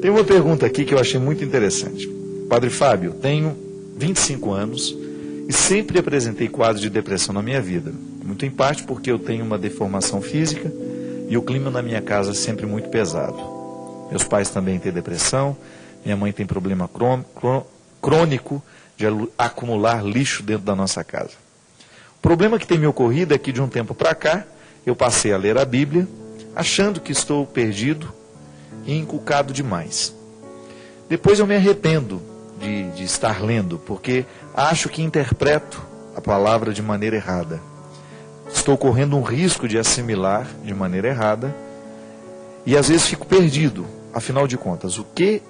Tem uma pergunta aqui que eu achei muito interessante. Padre Fábio, tenho 25 anos e sempre apresentei quadros de depressão na minha vida. Muito em parte porque eu tenho uma deformação física e o clima na minha casa é sempre muito pesado. Meus pais também têm depressão, minha mãe tem problema crônico de acumular lixo dentro da nossa casa. O problema que tem me ocorrido é que de um tempo para cá eu passei a ler a Bíblia achando que estou perdido e inculcado demais. Depois eu me arrependo de estar lendo, porque acho que interpreto a palavra de maneira errada. Estou correndo um risco de assimilar de maneira errada e às vezes fico perdido. Afinal de contas, o que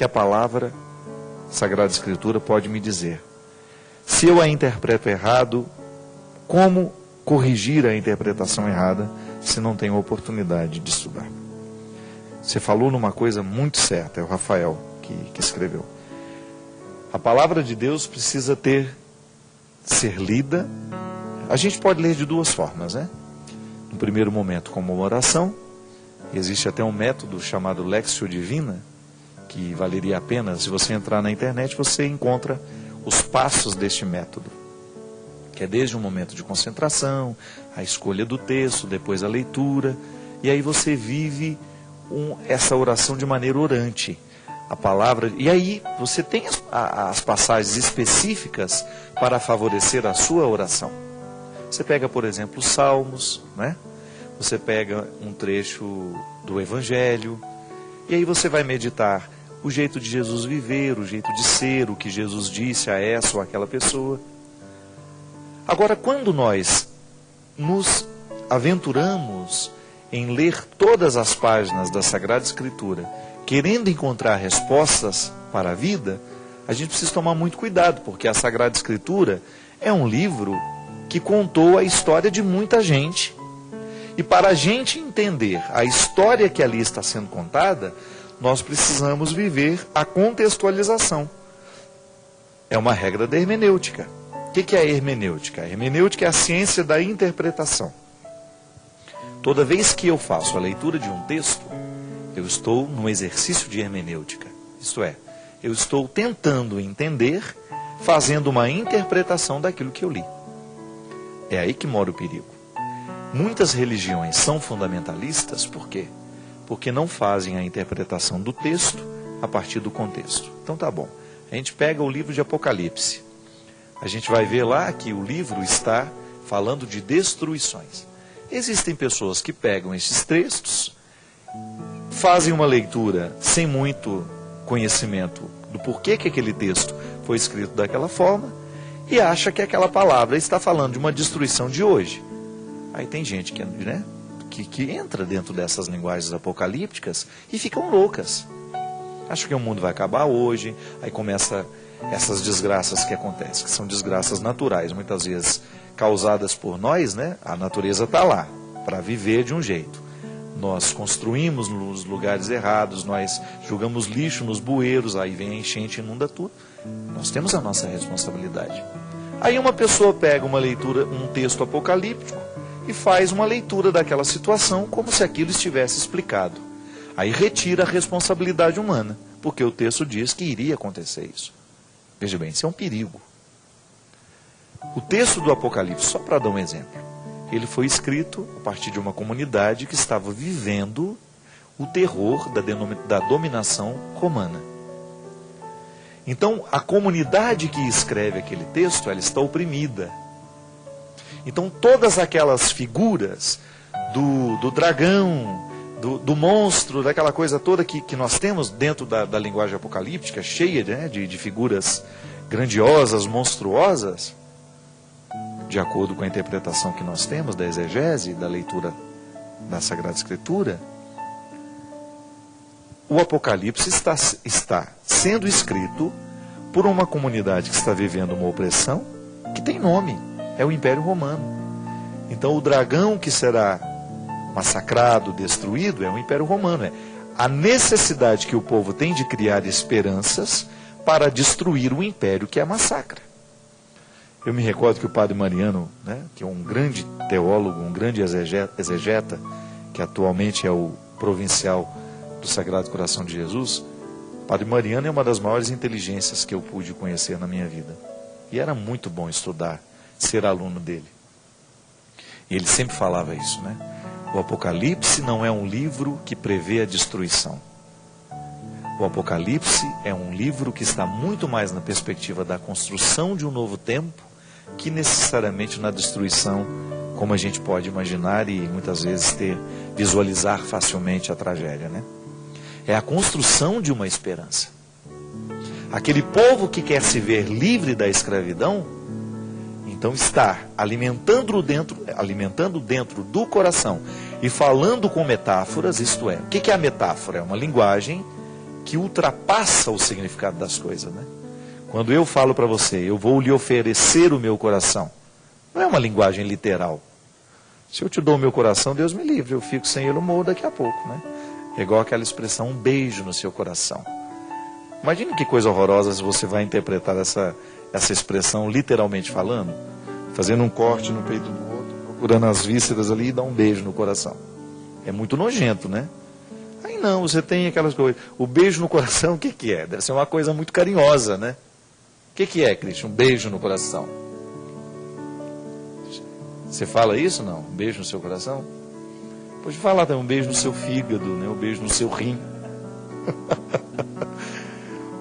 a palavra Sagrada Escritura pode me dizer? Se eu a interpreto errado, como corrigir a interpretação errada se não tenho oportunidade de estudar? Você falou numa coisa muito certa, é o Rafael que escreveu. A palavra de Deus precisa ser lida. A gente pode ler de duas formas, né? No primeiro momento, como uma oração. Existe até um método chamado Lectio Divina, que valeria a pena, se você entrar na internet, você encontra os passos deste método. Que é desde um momento de concentração, a escolha do texto, depois a leitura, e aí você vive essa oração de maneira orante. A palavra, e aí você tem as passagens específicas para favorecer a sua oração. Você pega, por exemplo, os Salmos, né? Você pega um trecho do Evangelho, e aí você vai meditar o jeito de Jesus viver, o jeito de ser, o que Jesus disse a essa ou aquela pessoa. Agora, quando nós nos aventuramos em ler todas as páginas da Sagrada Escritura, querendo encontrar respostas para a vida, a gente precisa tomar muito cuidado, porque a Sagrada Escritura é um livro que contou a história de muita gente. E para a gente entender a história que ali está sendo contada, nós precisamos viver a contextualização. É uma regra da hermenêutica. O que é a hermenêutica? A hermenêutica é a ciência da interpretação. Toda vez que eu faço a leitura de um texto, eu estou num exercício de hermenêutica. Isto é, eu estou tentando entender, fazendo uma interpretação daquilo que eu li. É aí que mora o perigo. Muitas religiões são fundamentalistas, por quê? Porque não fazem a interpretação do texto a partir do contexto. Então tá bom, a gente pega o livro de Apocalipse. A gente vai ver lá que o livro está falando de destruições. Existem pessoas que pegam esses textos, fazem uma leitura sem muito conhecimento do porquê que aquele texto foi escrito daquela forma e acha que aquela palavra está falando de uma destruição de hoje. Aí tem gente que entra dentro dessas linguagens apocalípticas e ficam loucas. Acho que o mundo vai acabar hoje, aí começa essas desgraças que acontecem, que são desgraças naturais, muitas vezes causadas por nós, né? A natureza está lá para viver de um jeito. Nós construímos nos lugares errados, nós jogamos lixo nos bueiros, aí vem a enchente e inunda tudo. Nós temos a nossa responsabilidade. Aí uma pessoa pega uma leitura, um texto apocalíptico e faz uma leitura daquela situação como se aquilo estivesse explicado. Aí retira a responsabilidade humana, porque o texto diz que iria acontecer isso. Veja bem, isso é um perigo. O texto do Apocalipse, só para dar um exemplo, ele foi escrito a partir de uma comunidade que estava vivendo o terror da dominação romana. Então, a comunidade que escreve aquele texto, ela está oprimida. Então, todas aquelas figuras do dragão, do monstro, daquela coisa toda que nós temos dentro da linguagem apocalíptica, cheia de figuras grandiosas, monstruosas, de acordo com a interpretação que nós temos da exegese, da leitura da Sagrada Escritura, o Apocalipse está sendo escrito por uma comunidade que está vivendo uma opressão que tem nome, é o Império Romano. Então o dragão que será massacrado, destruído, é o Império Romano. É a necessidade que o povo tem de criar esperanças para destruir o império que a massacra. Eu me recordo que o padre Mariano, que é um grande teólogo, um grande exegeta, que atualmente é o provincial do Sagrado Coração de Jesus, Padre Mariano é uma das maiores inteligências que eu pude conhecer na minha vida. E era muito bom estudar, ser aluno dele. E ele sempre falava isso, né? O Apocalipse não é um livro que prevê a destruição. O Apocalipse é um livro que está muito mais na perspectiva da construção de um novo tempo que necessariamente na destruição, como a gente pode imaginar e muitas vezes visualizar facilmente a tragédia, né? É a construção de uma esperança. Aquele povo que quer se ver livre da escravidão, então está alimentando dentro do coração e falando com metáforas, isto é, o que é a metáfora? É uma linguagem que ultrapassa o significado das coisas, né? Quando eu falo para você, eu vou lhe oferecer o meu coração, não é uma linguagem literal. Se eu te dou o meu coração, Deus me livre, eu fico sem ele, eu morro daqui a pouco, né? É igual aquela expressão, um beijo no seu coração. Imagine que coisa horrorosa se você vai interpretar essa expressão literalmente falando, fazendo um corte no peito do outro, procurando as vísceras ali e dar um beijo no coração. É muito nojento, né? Aí não, você tem aquelas coisas. O beijo no coração, o que é? Deve ser uma coisa muito carinhosa, né? O que é, Cristian? Um beijo no coração. Você fala isso, não? Um beijo no seu coração? Pode falar também, um beijo no seu fígado, né? Um beijo no seu rim.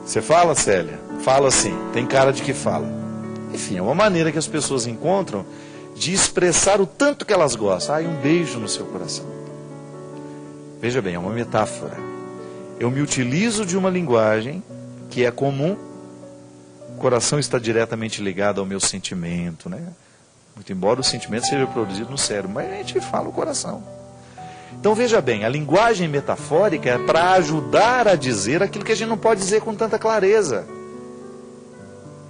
Você fala, Célia? Fala sim, tem cara de que fala. Enfim, é uma maneira que as pessoas encontram de expressar o tanto que elas gostam. Um beijo no seu coração. Veja bem, é uma metáfora. Eu me utilizo de uma linguagem que é comum. O coração está diretamente ligado ao meu sentimento, né? Muito embora o sentimento seja produzido no cérebro, mas a gente fala o coração. Então veja bem, a linguagem metafórica é para ajudar a dizer aquilo que a gente não pode dizer com tanta clareza.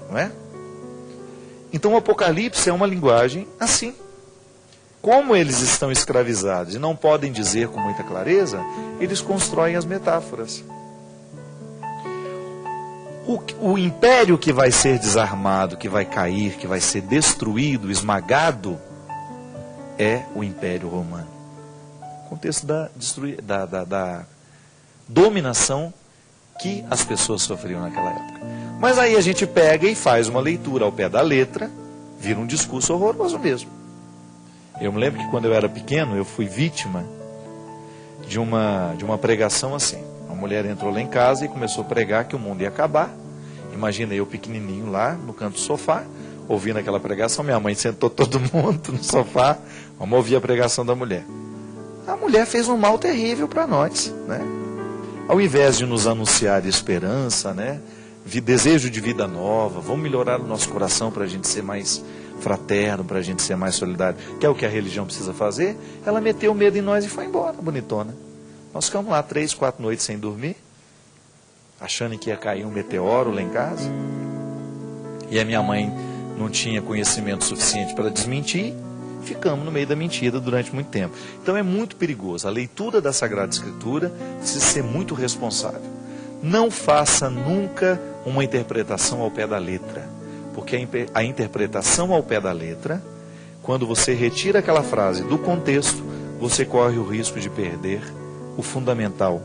Não é? Então o Apocalipse é uma linguagem assim. Como eles estão escravizados e não podem dizer com muita clareza, eles constroem as metáforas. O império que vai ser desarmado, que vai cair, que vai ser destruído, esmagado, é o Império Romano. O contexto da dominação que as pessoas sofriam naquela época. Mas aí a gente pega e faz uma leitura ao pé da letra, vira um discurso horroroso mesmo. Eu me lembro que quando eu era pequeno, eu fui vítima de uma pregação assim. Uma mulher entrou lá em casa e começou a pregar que o mundo ia acabar. Imagina eu pequenininho lá no canto do sofá, ouvindo aquela pregação. Minha mãe sentou todo mundo no sofá, vamos ouvir a pregação da mulher. A mulher fez um mal terrível para nós, né? Ao invés de nos anunciar esperança, né? Desejo de vida nova, vamos melhorar o nosso coração para a gente ser mais fraterno, para a gente ser mais solidário, que é o que a religião precisa fazer, ela meteu medo em nós e foi embora, bonitona. Nós ficamos lá 3, 4 noites sem dormir, achando que ia cair um meteoro lá em casa, e a minha mãe não tinha conhecimento suficiente para desmentir, ficamos no meio da mentira durante muito tempo. Então é muito perigoso, a leitura da Sagrada Escritura precisa ser muito responsável. Não faça nunca uma interpretação ao pé da letra, porque a interpretação ao pé da letra, quando você retira aquela frase do contexto, você corre o risco de perder o fundamental,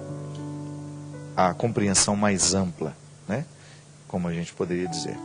a compreensão mais ampla, né? Como a gente poderia dizer.